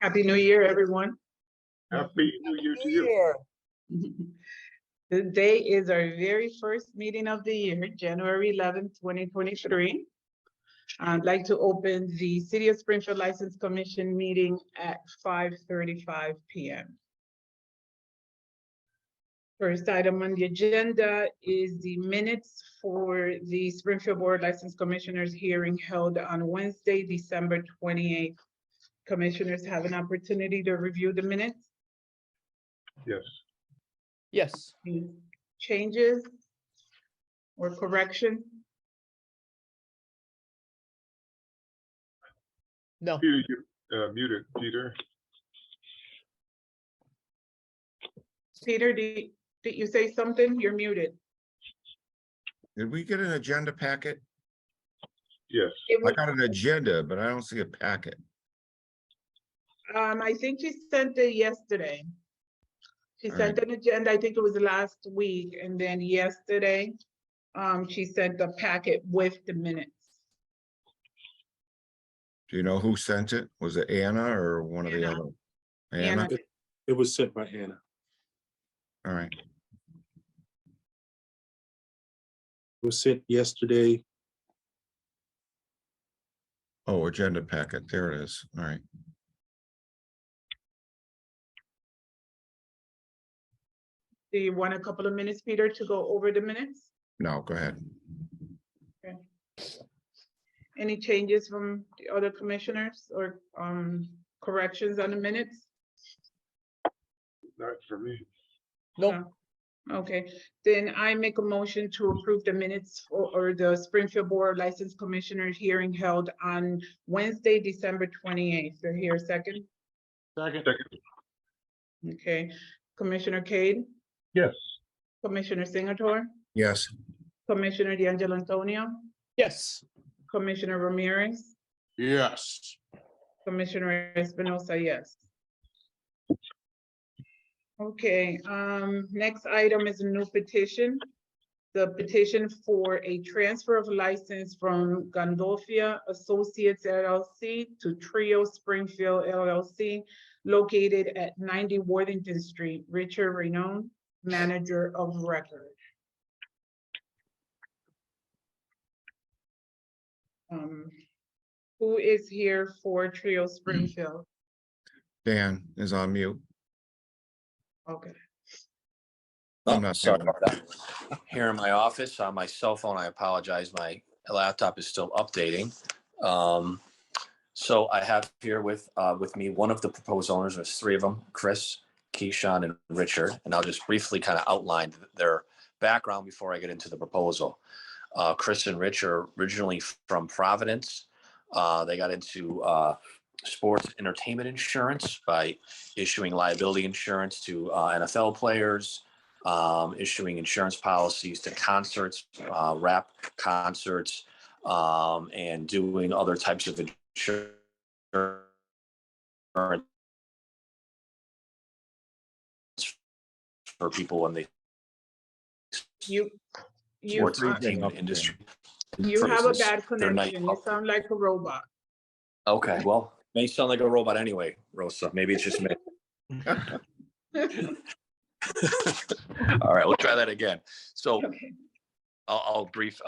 Happy New Year, everyone. Happy New Year to you. Today is our very first meeting of the year, January 11th, 2023. I'd like to open the City of Springfield License Commission meeting at 5:35 p.m. First item on the agenda is the minutes for the Springfield Board License Commissioners hearing held on Wednesday, December 28th. Commissioners have an opportunity to review the minutes. Yes. Yes. Any changes or correction? No. Peter, you muted, Peter. Peter, did you say something? You're muted. Did we get an agenda packet? Yes. I got an agenda, but I don't see a packet. I think she sent it yesterday. She All sent an agenda, I think it was last week, and then yesterday, she sent the packet with the minutes. Do you know who sent it? Was it Anna or one of the Anna. other? Anna. It was sent by Anna. All right. It was sent yesterday. Oh, agenda packet. There it is. All right. Do you want a couple of minutes, Peter, to go over the minutes? No, go ahead. Okay. Any changes from the other commissioners or corrections on the minutes? Not for me. No. Okay, then I make a motion to approve the minutes or the Springfield Board License Commissioners hearing held on Wednesday, December 28th. Do I hear a second? Second. Okay, Commissioner Cade, Yes. Commissioner Singleton, Yes. Commissioner D'Angelo Antonio, Yes. Commissioner Ramirez, Yes. Commissioner Espinosa, yes. Okay, next item is a new petition. The petition for a transfer of license from Gandolfia Associates LLC to Trio Springfield LLC, located at 90 Worthington Street. Richard Raynon, manager of record. Who is here for Trio Springfield? Dan is on mute. Okay. I'm Oh, not sorry hearing. about that. Here in my office on my cell phone, I apologize. My laptop is still updating. So I have here with me one of the proposed owners. There's three of them: Chris, Keyshawn, and Richard. And I'll just briefly kind of outline their background before I get into the proposal. Chris and Rich are originally from Providence. They got into sports entertainment insurance by issuing liability insurance to NFL players, issuing insurance policies to concerts, rap concerts, and doing other types of insurance for people when they You sports entertainment industry. You have a Versus bad their connection. You nightclub. sound like a robot. Okay, well, may sound like a robot anyway, Rosa. Maybe it's just me. All right, we'll try that again. So Okay. I'll brief.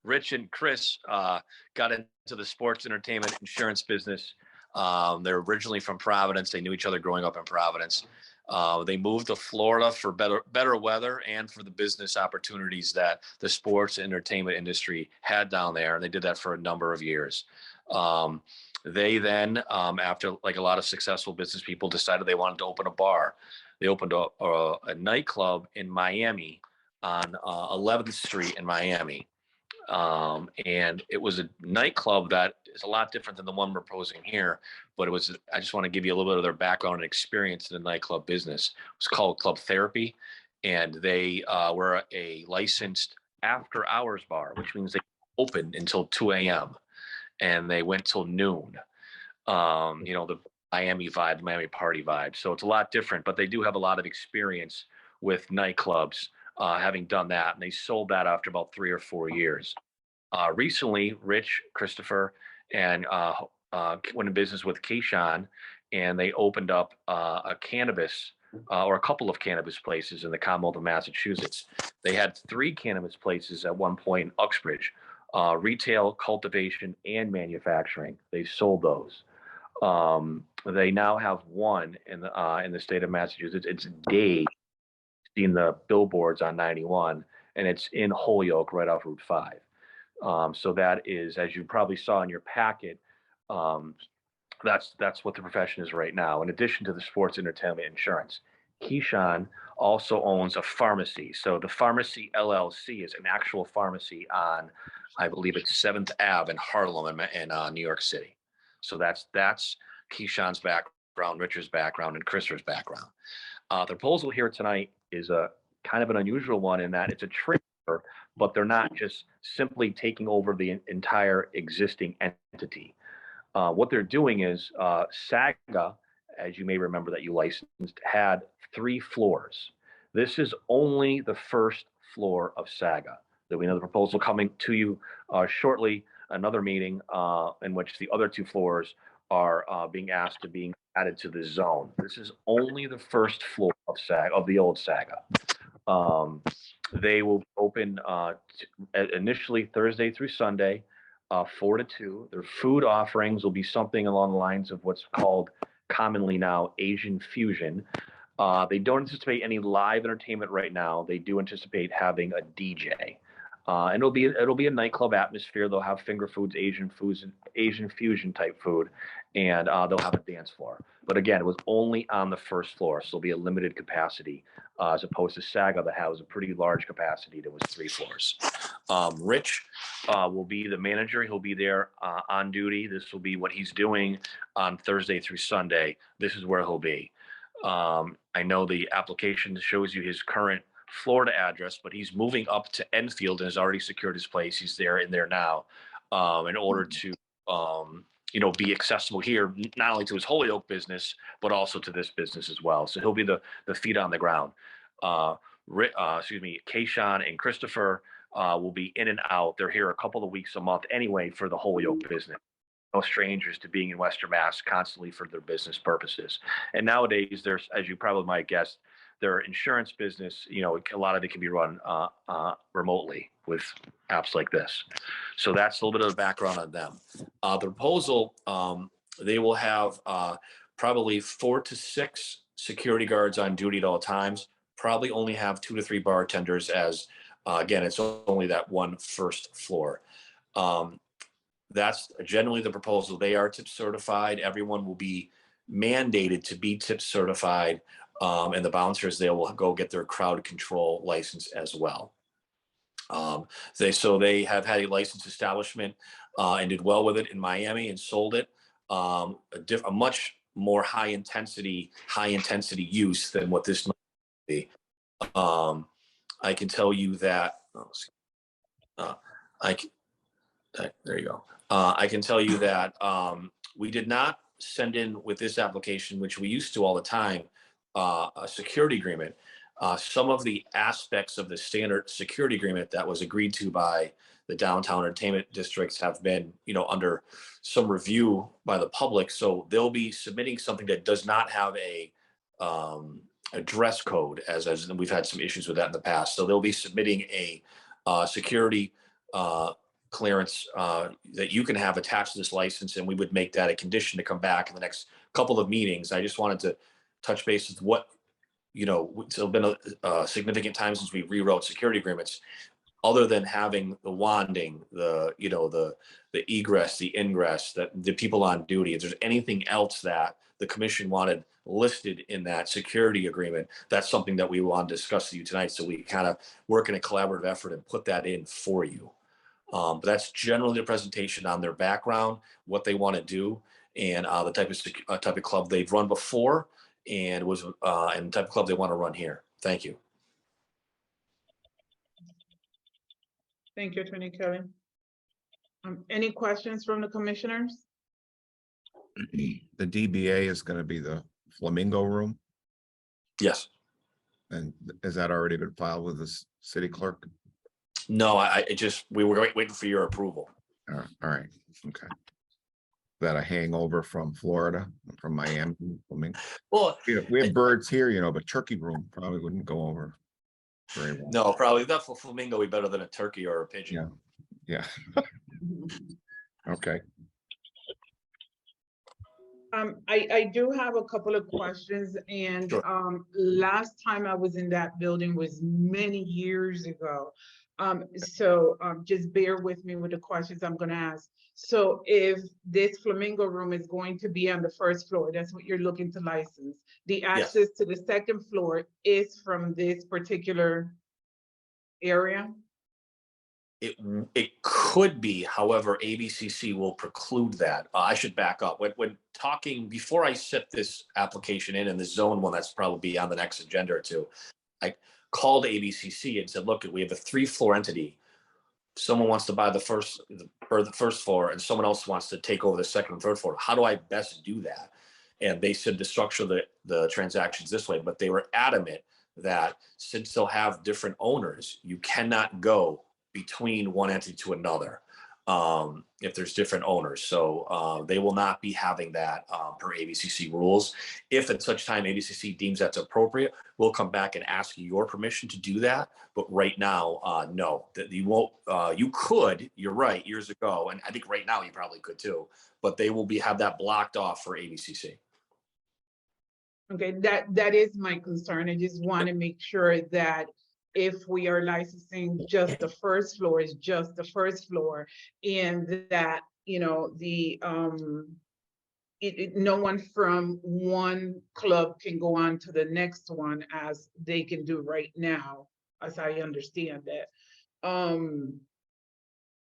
Rich and Chris got into the sports entertainment insurance business. They're originally from Providence. They knew each other growing up in Providence. They moved to Florida for better weather and for the business opportunities that the sports entertainment industry had down there. And they did that for a number of years. They then, after like a lot of successful business people, decided they wanted to open a bar. They opened a nightclub in Miami on 11th Street in Miami. And it was a nightclub that is a lot different than the one we're proposing here, but I just want to give you a little bit of their background and experience in the nightclub business. It was called Club Therapy, and they were a licensed after hours bar, which means they opened until 2 a.m. and they went till noon. The Miami vibe, Miami party vibe. So it's a lot different, but they do have a lot of experience with nightclubs, having done that, and they sold that after about 3 or 4 years. Recently, Rich, Christopher, and went in business with Keyshawn and they opened up a cannabis or a couple of cannabis places in the Commonwealth of Massachusetts. They had 3 cannabis places at one point in Uxbridge, retail, cultivation, and manufacturing. They sold those. They now have 1 in the state of Massachusetts. It's Dave. Seen the billboards on 91, and it's in Holyoke, right off Route 5. So that is, as you probably saw in your packet, that's what the profession is right now. In addition to the sports entertainment insurance, Keyshawn also owns a pharmacy. So the Pharmacy LLC is an actual pharmacy on, I believe it's 7th Ave in Harlem in New York City. So that's Keyshawn's background, Richard's background, and Christopher's background. The proposal here tonight is a kind of an unusual one in that it's a transfer, but they're not just simply taking over the entire existing entity. What they're doing is Saga, as you may remember that you licensed, had 3 floors. This is only the first floor of Saga. There'll be another proposal coming to you shortly, another meeting in which the other 2 floors are being asked to being added to the zone. This is only the first floor of Saga, of the old Saga. They will open initially Thursday through Sunday, 4 to 2. Their food offerings will be something along the lines of what's called commonly now Asian fusion. They don't anticipate any live entertainment right now. They do anticipate having a DJ. And it'll be a nightclub atmosphere. They'll have finger foods, Asian fusion type food, and they'll have a dance floor. But again, it was only on the first floor, so it'll be a limited capacity as opposed to Saga that has a pretty large capacity. That was 3 floors. Rich will be the manager. He'll be there on duty. This will be what he's doing on Thursday through Sunday. This is where he'll be. I know the application shows you his current Florida address, but he's moving up to Enfield and has already secured his place. He's there now in order to be accessible here, not only to his Holyoke business, but also to this business as well. So he'll be the feet on the ground. Keyshawn and Christopher will be in and out. They're here a couple of weeks a month anyway for the Holyoke business. No strangers to being in Western Mass constantly for their business purposes. And nowadays, there's, as you probably might guess, their insurance business, a lot of it can be run remotely with apps like this. So that's a little bit of the background on them. The proposal, they will have probably 4 to 6 security guards on duty at all times, probably only have 2 to 3 bartenders as, again, it's only that one first floor. That's generally the proposal. They are tip certified. Everyone will be mandated to be tip certified. And the bouncers, they will go get their crowd control license as well. They have had a licensed establishment and did well with it in Miami and sold it. A much more high intensity use than what this might be. I can tell you that. There you go. I can tell you that we did not send in with this application, which we used to all the time, a security agreement. Some of the aspects of the standard security agreement that was agreed to by the downtown entertainment districts have been, under some review by the public. So they'll be submitting something that does not have a dress code, as we've had some issues with that in the past. So they'll be submitting a security clearance that you can have attached to this license, and we would make that a condition to come back in the next couple of meetings. I just wanted to touch base with what, it's been a significant time since we rewrote security agreements, other than having the wanding, the egress, the ingress, the people on duty. If there's anything else that the commission wanted listed in that security agreement, that's something that we want to discuss with you tonight. So we kind of work in a collaborative effort and put that in for you. But that's generally the presentation on their background, what they want to do, and the type of club they've run before, and and the type of club they want to run here. Thank you. Thank you, Attorney Kelly. Any questions from the commissioners? The DBA is going to be the Flamingo Room, Yes. and has that already been filed with the city clerk? No, we were waiting for your approval. All right, okay. that a hangover from Florida, from Miami? Well, We have birds here, you know, but turkey room probably wouldn't go over very well. no, probably that for flamingo would be better than a turkey or a pigeon. Yeah. Okay. I do have a couple of questions, and Sure. last time I was in that building was many years ago. So just bear with me with the questions I'm gonna ask. So if this flamingo room is going to be on the first floor, that's what you're looking to license. The access to the second floor is from this particular area? It could be, however, ABCC will preclude that. I should back up. When talking, before I set this application in the zone one, that's probably on the next agenda or two, I called ABCC and said, look, we have a 3-floor entity. Someone wants to buy the first floor and someone else wants to take over the second and third floor. How do I best do that? And they said to structure the transactions this way, but they were adamant that since they'll have different owners, you cannot go between one entity to another if there's different owners. So they will not be having that per ABCC rules. If at such time ABCC deems that's appropriate, we'll come back and ask your permission to do that. But right now, no, that you won't. You could. You're right. Years ago, and I think right now you probably could too. But they will have that blocked off for ABCC. Okay, that is my concern. I just want to make sure that if we are licensing just the first floor is just the first floor, and that, you know, no one from one club can go on to the next one as they can do right now, as I understand it.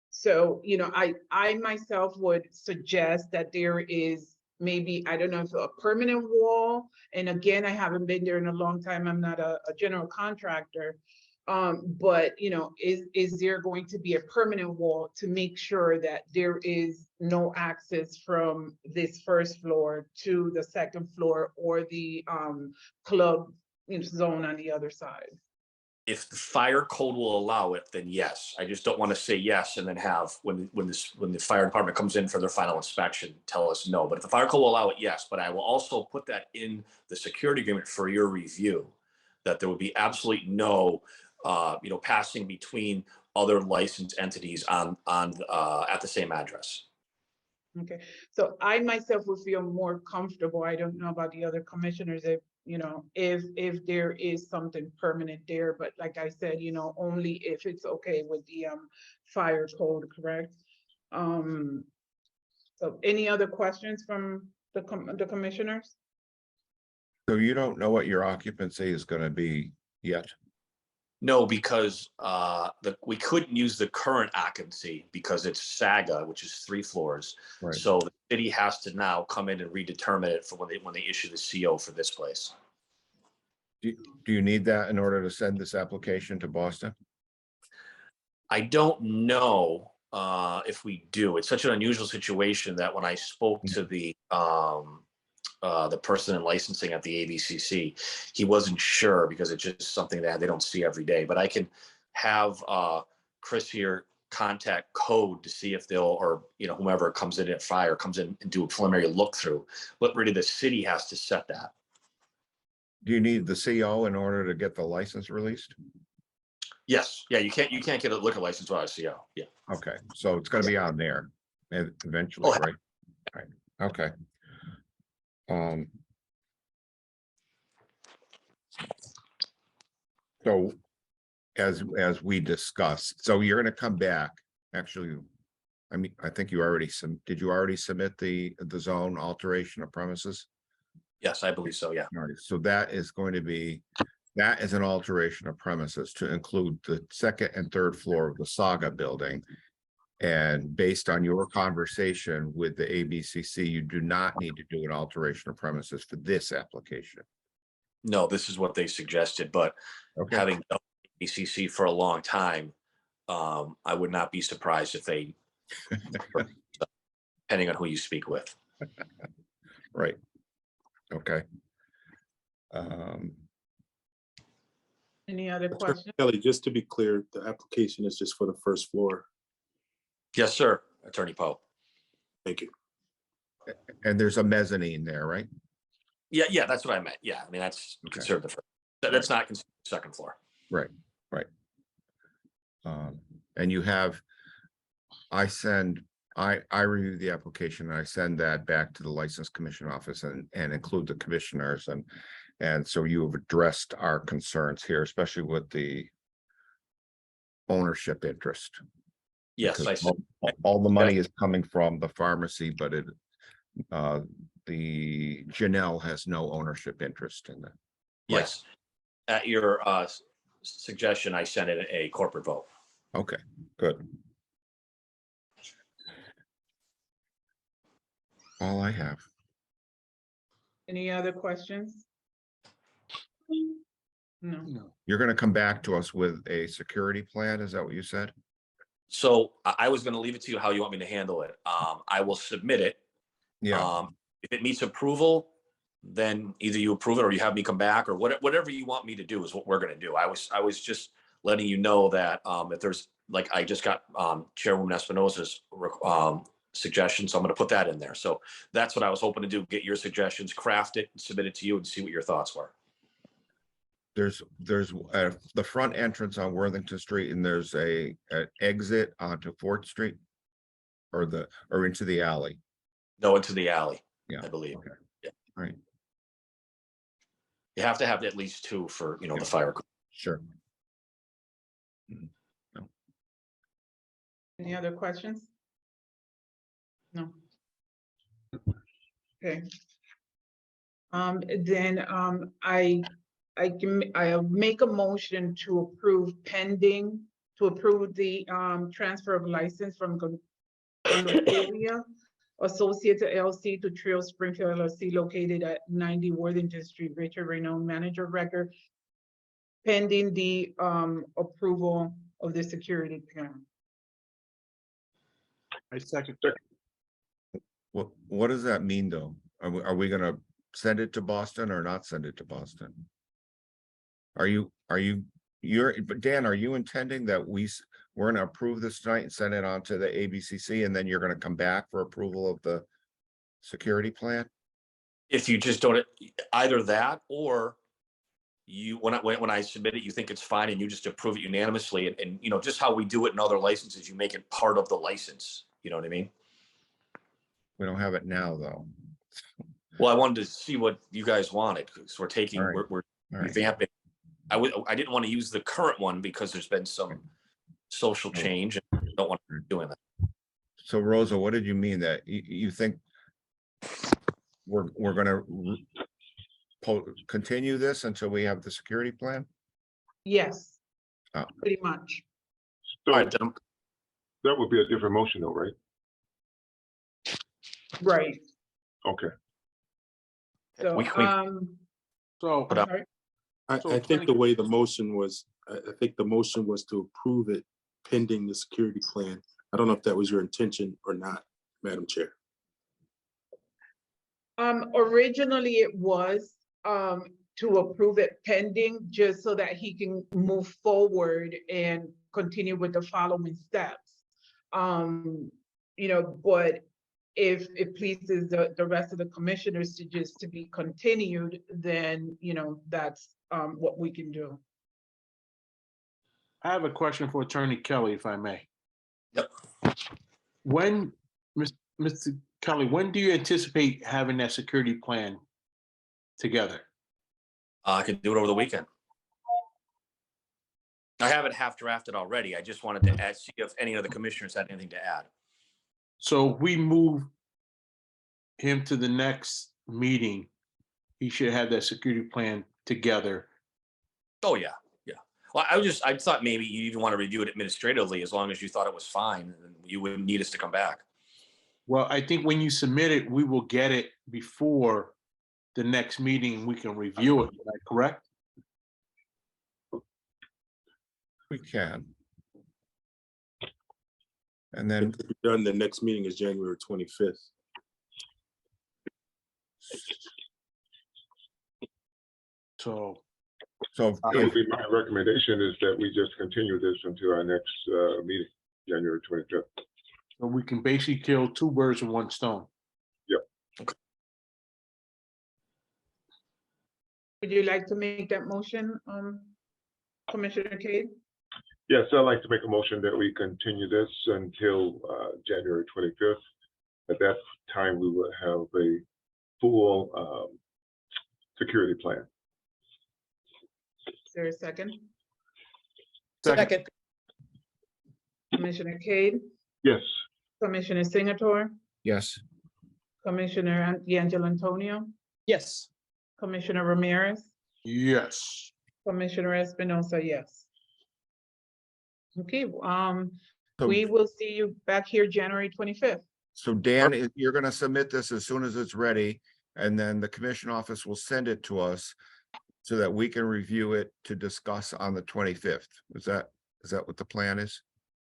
So, you know, I myself would suggest that there is maybe, I don't know if a permanent wall, and again, I haven't been there in a long time, I'm not a general contractor, but you know, is there going to be a permanent wall to make sure that there is no access from this first floor to the second floor or the club zone on the other side? If the fire code will allow it, then yes. I just don't want to say yes and then have when the fire department comes in for their final inspection, tell us no. But if the fire code will allow it, yes. But I will also put that in the security agreement for your review, that there would be absolutely no, passing between other licensed entities on at the same address. Okay, so I myself would feel more comfortable. I don't know about the other commissioners, if you know, if there is something permanent there, but like I said, you know, only if it's okay with the fire code, correct? So any other questions from the commissioners? So you don't know what your occupancy is going to be yet? No, because we couldn't use the current occupancy because it's Saga, which is 3 floors. Right. So the city has to now come in and redetermine it for when they issue the CO for this place. Do you need that in order to send this application to Boston? I don't know if we do. It's such an unusual situation that when I spoke to the person in licensing at the ABCC, he wasn't sure because it's just something that they don't see every day. But I can have Chris here contact code to see if they'll, or whomever comes in at fire comes in and do a preliminary look through. But really, the city has to set that. Do you need the CO in order to get the license released? Yes. Yeah. You can't get a liquor license without a CO. Yeah. Okay, so it's going to be on there eventually, Oh, right? Right. Okay. So as we discussed, so you're going to come back, actually, I mean, I think did you already submit the zone alteration of premises? Yes, I believe so. Yeah. All right, so that is an alteration of premises to include the second and third floor of the Saga building. And based on your conversation with the ABCC, you do not need to do an alteration of premises for this application. No, this is what they suggested, but Okay. having done ABCC for a long time, I would not be surprised if they, depending on who you speak with. Right. Okay. Any other Attorney questions? Kelly, just to be clear, the application is just for the first floor. Yes, sir. Attorney Poe. Thank you. And there's a mezzanine there, right? Yeah, that's what I meant. Yeah, I mean, that's Okay. considered the first. That's not considered the second floor. Right. And you have, I review the application and I send that back to the License Commission office and include the commissioners and so you have addressed our concerns here, especially with the ownership interest. Yes, Because I said. all the money is coming from the pharmacy, but the Janelle has no ownership interest in that. Yes. At your suggestion, I sent it a corporate vote. Okay, good. All I have. Any other questions? No. You're gonna come back to us with a security plan, is that what you said? So I was going to leave it to you how you want me to handle it. I will submit it. Yeah, If it meets approval, then either you approve it or you have me come back or whatever you want me to do is what we're going to do. I was just letting you know that if there's, like, I just got Chairwoman Espinosa's suggestion, so I'm going to put that in there. So that's what I was hoping to do, get your suggestions, craft it, and submit it to you and see what your thoughts were. there's the front entrance on Worthington Street and there's an exit onto 4th Street. Or into the alley. No, into the alley, Yeah. I believe. Okay. Yeah. All right, You have to have at least 2 for, the fire. sure. Any other questions? No. Okay. Then I'll make a motion to approve the transfer of license from Concordia Associates LLC to Trio Springfield LLC located at 90 Worthington Street, Richard Renown, manager of record, pending the approval of the security plan. I second. What does that mean, though? Are we gonna send it to Boston or not send it to Boston? But Dan, are you intending that we're gonna approve this tonight and send it on to the ABCC and then you're gonna come back for approval of the security plan? If you just don't, either that or when I submit it, you think it's fine and you just approve it unanimously and just how we do it in other licenses, you make it part of the license. You know what I mean? We don't have it now, though. Well, I wanted to see what you guys wanted because we're taking, All right. we're All right. revamping. I didn't want to use the current one because there's been some social change and I don't want to be doing that. So Rosa, what did you mean that you think we're gonna continue this until we have the security plan? Yes, Oh. pretty much. So All right, gentlemen. that would be a different motion though, right? Right. Okay. So, We- So Put up. sorry. I think the way the motion was, I think the motion was to approve it pending the security plan. I don't know if that was your intention or not, Madam Chair. Originally it was, to approve it pending, just so that he can move forward and continue with the following steps. But if it pleases the rest of the commissioners to be continued, then, that's, what we can do. I have a question for Attorney Kelly, if I may. Yep. When, Mr. Kelly, when do you anticipate having that security plan together? I can do it over the weekend. I have it half drafted already. I just wanted to see if any of the commissioners had anything to add. So if we move him to the next meeting, he should have that security plan together. Oh, yeah. Well, I thought maybe you even want to review it administratively as long as you thought it was fine and you wouldn't need us to come back. Well, I think when you submit it, we will get it before the next meeting. We can review it, is that correct? We can. And then, To be done, the next meeting is January 25th. So, so That if, would be my recommendation is that we just continue this until our next meeting, January 25th. so we can basically kill 2 birds with 1 stone. Yep. Would you like to make that motion, Commissioner Cade? Yes, I'd like to make a motion that we continue this until January 25th. At that time, we will have a full security plan. Is there a second? Second. Commissioner Cade, Yes, Commissioner Singleton, Yes, Commissioner D'Angelo Antonio, Yes. Commissioner Ramirez, Yes. Commissioner Espinosa, yes. Okay, so, we will see you back here January 25th. so Dan, you're gonna submit this as soon as it's ready, and then the commission office will send it to us so that we can review it to discuss on the 25th. Is that what the plan is?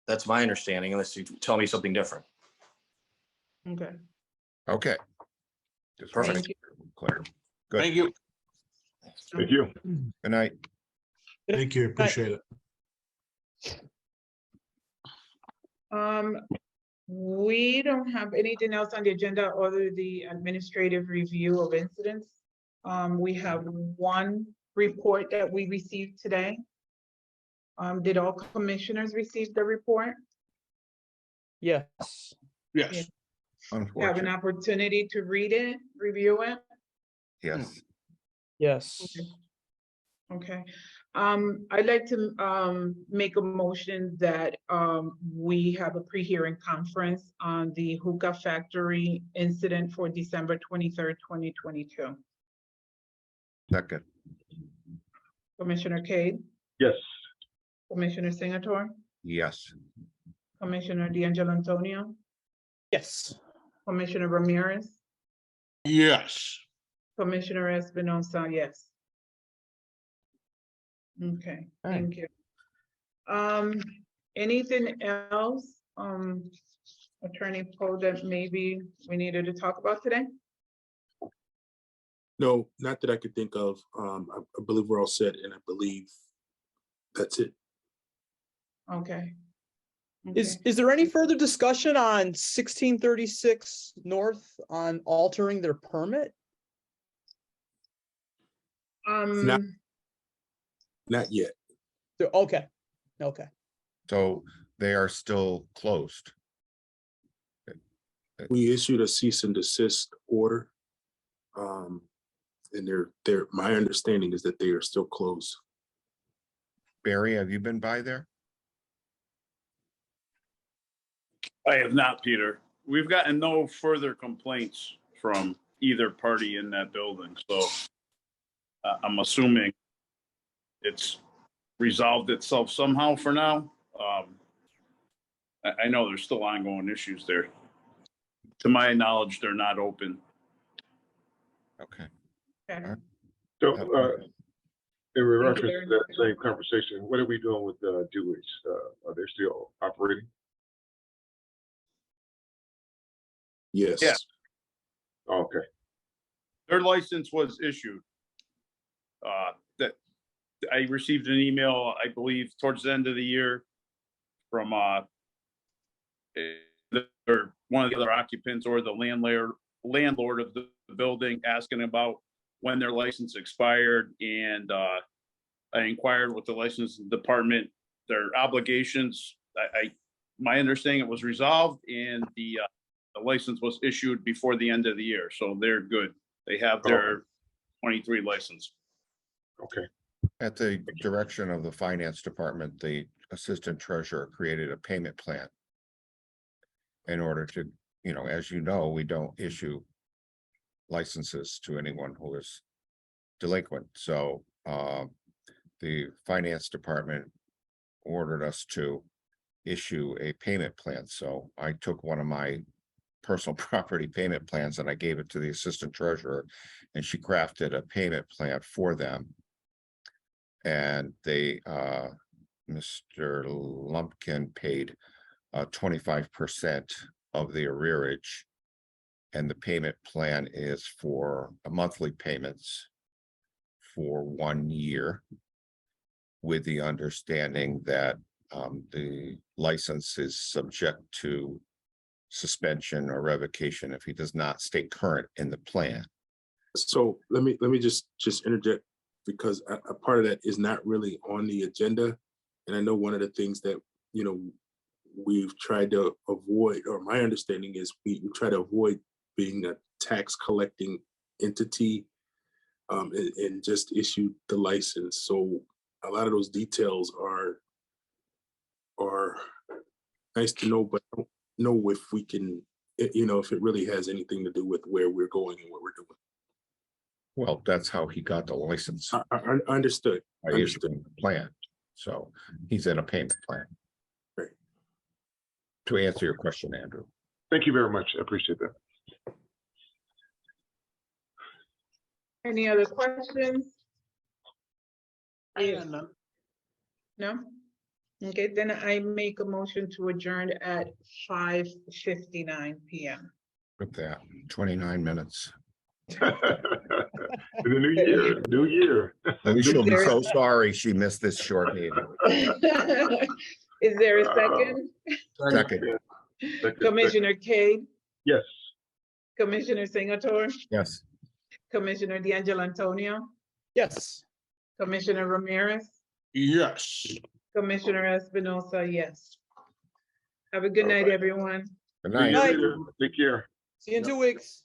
That's my understanding, unless you tell me something different. Okay. Okay. Just wanted Thank to be clear. Good. Thank you. thank you. Good night. Thank you, appreciate it. We don't have anything else on the agenda other than the administrative review of incidents. We have one report that we received today. Did all commissioners receive the report? Yes. Yes. Have an Unfortunately, opportunity to read it, review it? yes. Yes. Okay, I'd like to make a motion that we have a pre-hearing conference on the hookah factory incident for December 23rd, 2022. Second, Commissioner Cade, Yes, Commissioner Singleton, yes. Commissioner D'Angelo Antonio, Yes. Commissioner Ramirez, Yes. Commissioner Espinosa, yes. Okay, Alright. thank you. Anything else, Attorney Poe, that maybe we needed to talk about today? No, not that I could think of. I believe we're all set, and I believe that's it. Okay. Is there any further discussion on 1636 North on altering their permit? Not- Not yet. Okay. Okay. So they are still closed. We issued a cease and desist order. And my understanding is that they are still closed. Barry, have you been by there? I have not, Peter. We've gotten no further complaints from either party in that building, so I'm assuming it's resolved itself somehow for now. I know there's still ongoing issues there. To my knowledge, they're not open. Okay. Okay. so in you reference to very that much. same conversation, what are we doing with Dewey's? Are they still operating? Yes. Yeah. Okay, Their license was issued. That I received an email, I believe, towards the end of the year from one of the other occupants or the landlord of the building asking about when their license expired, and I inquired with the license department their obligations. My understanding it was resolved, and the license was issued before the end of the year, so they're good. They have their 23 license. okay, At the direction of the finance department, the assistant treasurer created a payment plan in order to, as you know, we don't issue licenses to anyone who is delinquent. So the finance department ordered us to issue a payment plan. So I took one of my personal property payment plans and I gave it to the assistant treasurer, and she crafted a payment plan for them. And they, Mr. Lumpkin paid 25% of the arrearage. And the payment plan is for monthly payments for 1 year, with the understanding that the license is subject to suspension or revocation if he does not stay current in the plan. So let me just interject, because a part of that is not really on the agenda. And I know one of the things that, we've tried to avoid, or my understanding is we try to avoid being a tax collecting entity, and just issue the license. So a lot of those details are nice to know, but I don't know if we can, if it really has anything to do with where we're going and what we're doing. Well, that's how he got the license, I understood. by issuing the plan. So he's in a payment plan. Right. To answer your question, Andrew. Thank you very much. I appreciate that. Any other questions? Yes. No? Okay, then I make a motion to adjourn at 5:59 PM. With that, 29 minutes. In the new year. Maybe she'll be There- so sorry she missed this short meeting. Is there a second? Second, Commissioner Cade, Yes. Commissioner Singleton, yes. Commissioner D'Angelo Antonio, Yes. Commissioner Ramirez, Yes. Commissioner Espinosa, yes. Have a good night, everyone. Good See you night. later. Take care. See you in 2 weeks.